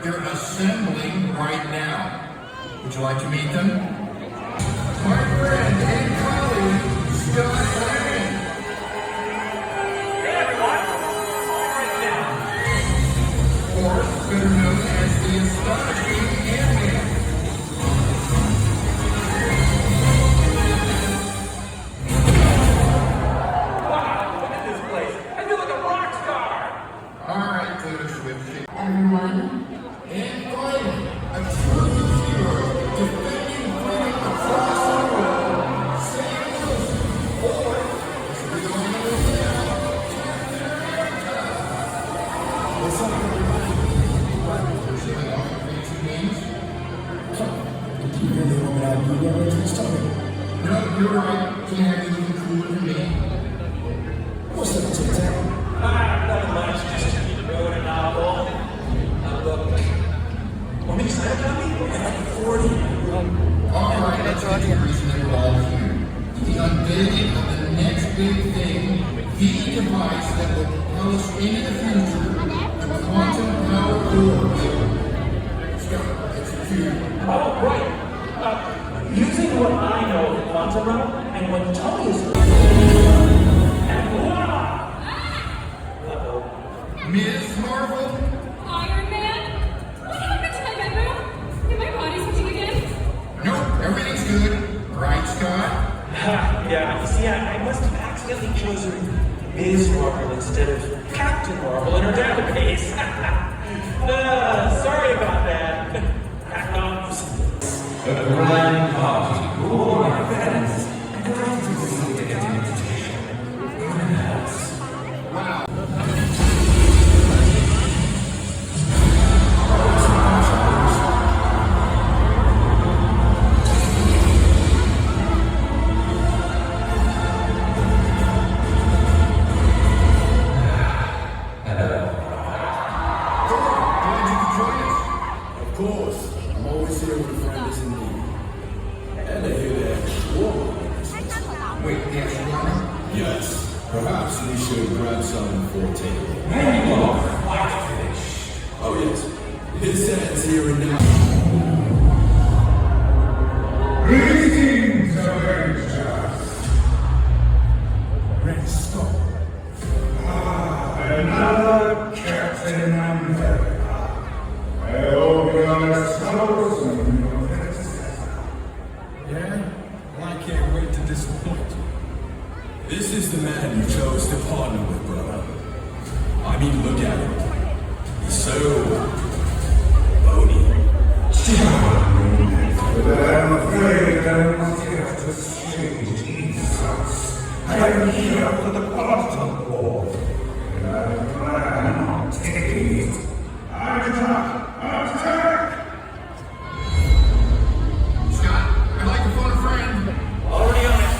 They're assembling right now. Would you like to meet them? My friend and colleague, Scott Lang. Hey everyone, right now. Or better known as the astonishing Ant-Man. Wow, look at this place. I feel like a rock star. All right, Taylor Swift. Everyone, And finally, a true hero defending freedom across the world. Sam Wilson, or as we all know him now, Captain America. What's up, everybody? Showing off your fancy names? You really want me to do that next time? No, you're right. Can't have anything cooler than me. What's up, Tic-Tac? Nothing much, just wrote a novel, a book. Want me to sign a copy? Like 40. All right, that's the reason that we're all here. The unveiling of the next big thing, the device that will propel us into the future, the quantum power orb. Scott, execute. Oh, right. Using what I know of the quantum realm and what Tony is and voila! Uh-oh. Ms. Marvel? Iron Man? What happened to my bedroom? Did my body switching again? Nope, everything's good. Right, Scott? Yeah, you see, I must have accidentally chosen Ms. Marvel instead of Captain Marvel in her database. Sorry about that. A grand party for all our fans. Great to see you get an invitation. Perhaps. Wow. Glad you could join us. Of course. I'm always here when a friend is in need. And I hear that war. Wait, yes, Ronald? Yes. Perhaps we should grab some for a table. There you are, quite finished. Oh, yes. His hands here and now. Greetings, Avengers! Red Skull. Another Captain America. I hope you're as close as your predecessor. Yeah? Well, I can't wait to disappoint you. This is the man you chose to partner with, brother. I mean, look at him. He's so bony. But I'm afraid I must have to exchange insults. I am here for the quantum orb. And I plan on taking it. Attack! Attack! Scott, I'd like to phone a friend. Already on it.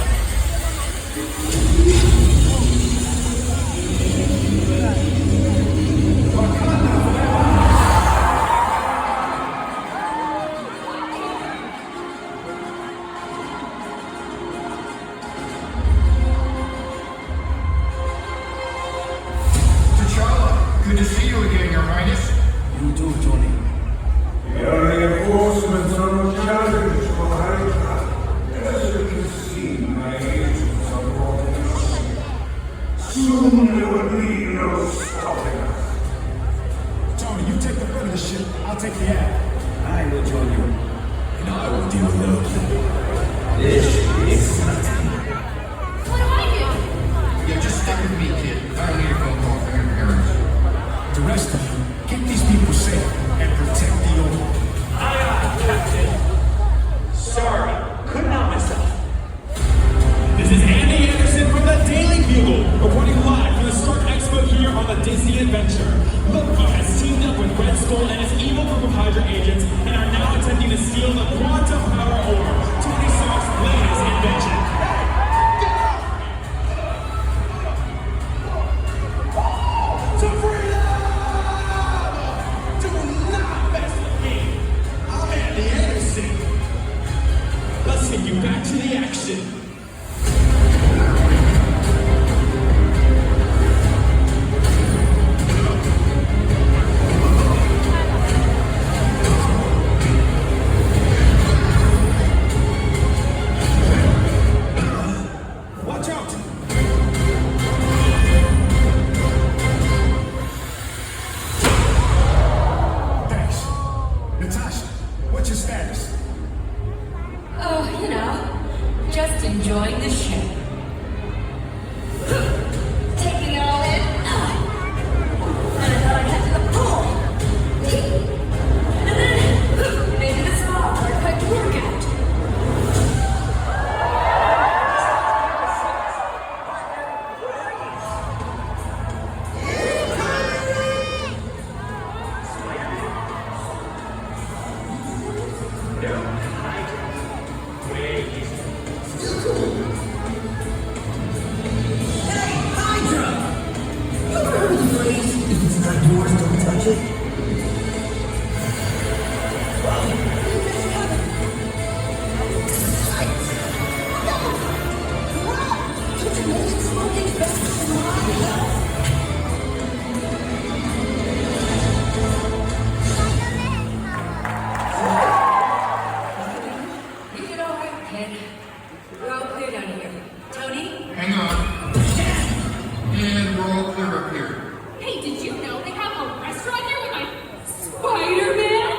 T'Challa, good to see you again, Your Highness. You too, Tony. Your reinforcements are a challenge for Hydra. As you can see, my agents are rolling in. Soon there will be no stopping us. Tony, you take the front of the ship. I'll take the aft. I will join you. And I will deal with those. This is exciting. What do I do? Yeah, just stick with me, kid. I don't need a phone call from your parents. The rest of you, keep these people safe and protect the orb. Aye, aye, Captain. Sorry, couldn't help myself. This is Andy Anderson from the Daily Bugle, reporting live from the Stark Expo here on the Disney Adventure. Loki has teamed up with Red Skull and his evil group of Hydra agents and are now attempting to steal the quantum power orb, Tony Stark's latest invention. To freedom! Do not mess with me! I'm Andy Anderson! Let's take you back to the action. You did all right, kid. We're all clear down here. Tony? Hang on. And we're all clear up here. Hey, did you know they have a restaurant here with my Spider-Man?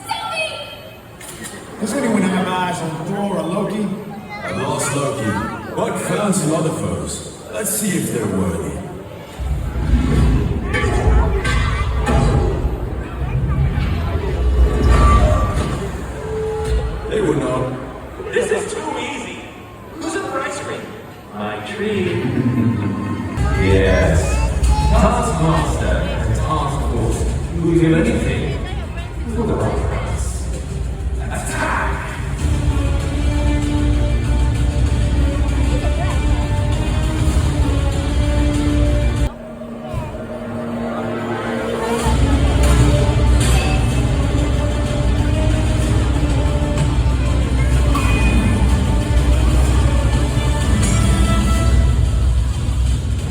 Selfie! Does anyone have eyes on Thor or Loki? I lost Loki, but found some other foes. Let's see if they're worthy. They were not. This is too easy. Who's in the ice cream? My tree. Yes. Taskmaster and Task Force will do anything for the right price. Attack!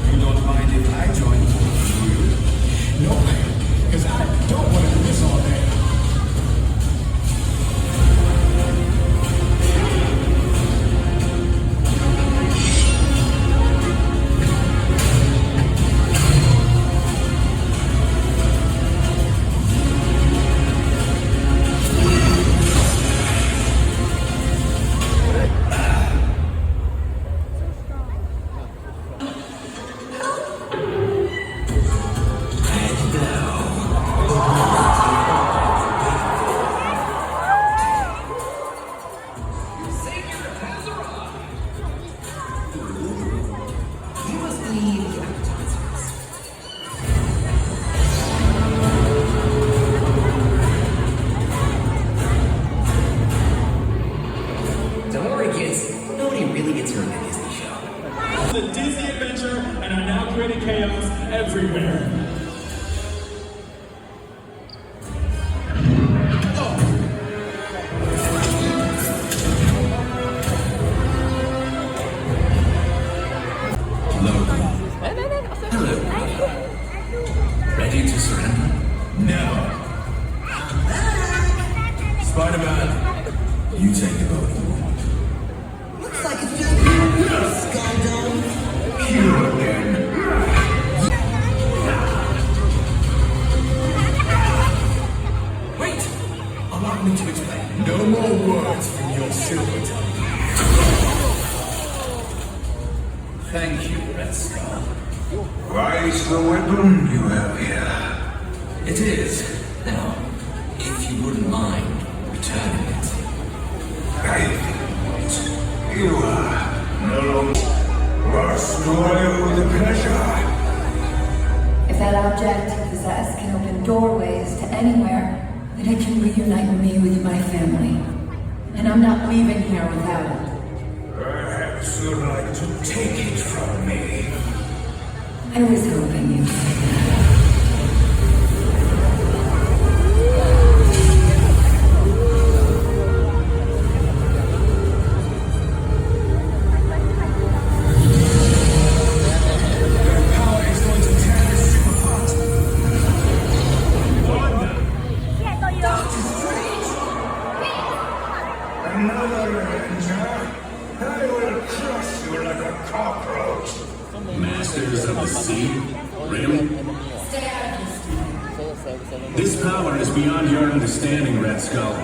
You don't mind if I join you? No, because I don't want to do this all day. You must be the appetizers. Don't worry, kids. Nobody really gets hurt in a Disney show. The Disney adventure and are now creating chaos everywhere. Loki. Hello. Ready to surrender? Never. Spider-Man, you take the boat. Looks like it's just you, Skydome. Here again. Wait! Allow me to explain. No more words from your silver tongue. Thank you, Red Skull. Why is the weapon you have here? It is. Now, if you wouldn't mind returning it. I think you are no longer loyal with the pleasure. If that object you possess can open doorways to anywhere, then it can reunite me with my family. And I'm not leaving here without it. Perhaps you'd like to take it from me. I was hoping you'd say that. Another Avenger? I will crush you like a cockroach. Masters of the Sea? Really? Stay out of this. This power is beyond your understanding, Red Skull.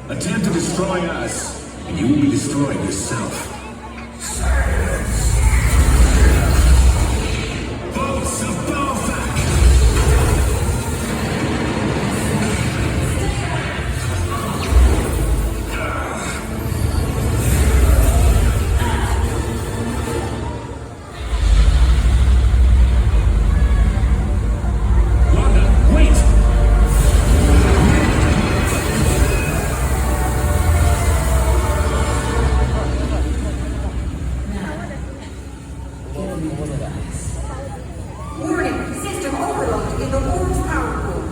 Attempt to destroy us, and you will be destroyed yourself. Bolts of Balzac! Wanda, wait! Warning, system overload in the Lord's power core.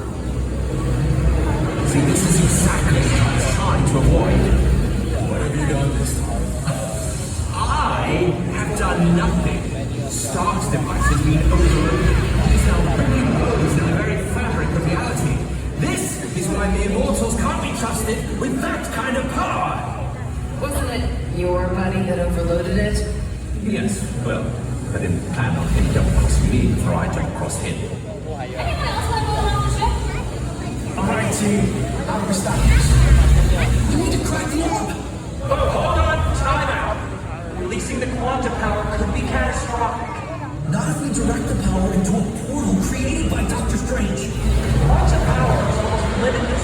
See, this is exactly what I was trying to avoid. What have you done this time? I have done nothing. Stark's device has been overloaded. It's now bringing blows in the very fabric of reality. This is why the immortals can't be trusted with that kind of power. Wasn't it your buddy that overloaded it? Yes, well, I didn't plan on him jumping across me before I jumped across him. Anyone else want to go around the ship? Alright, team. How do we stop this? We need to crack the orb. Oh, hold on, time out. Releasing the quantum power could be catastrophic. Not if we direct the power into a portal created by Doctor Strange. Quantum power is almost limitless